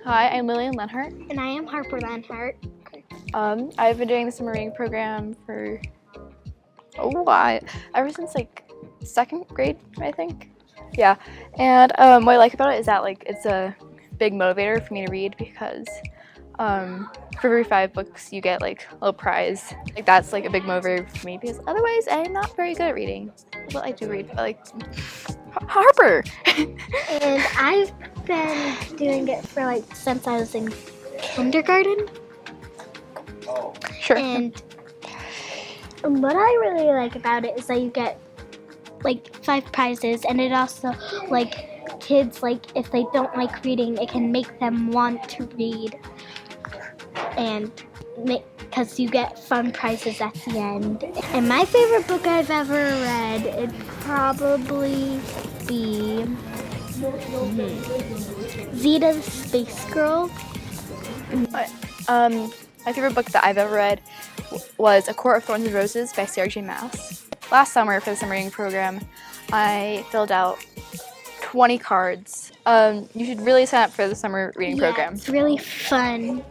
Hi, I'm Lillian and Harper. And I am Harper Lenhart. I've been doing the summer reading program for a while, ever since like 2nd grade, I think. Yeah, and what I like about it is that like it's a big motivator for me to read because for every 5 books you get like a little prize. Like that's like a big motivator for me because otherwise I'm not very good at reading. Well, I do read, but like Harper. And I've been doing it for like since I was in kindergarten. Sure. And what I really like about it is that you get like 5 prizes, and it also like kids, like if they don't like reading, it can make them want to read, and because you get fun prizes at the end. And my favorite book I've ever read, it'd probably be Zita the Spacegirl. My favorite book that I've ever read was A Court of Thorns and Roses by Sarah J. Maas. Last summer for the summer reading program, I filled out 20 cards. You should really sign up for the summer reading program. It's really fun.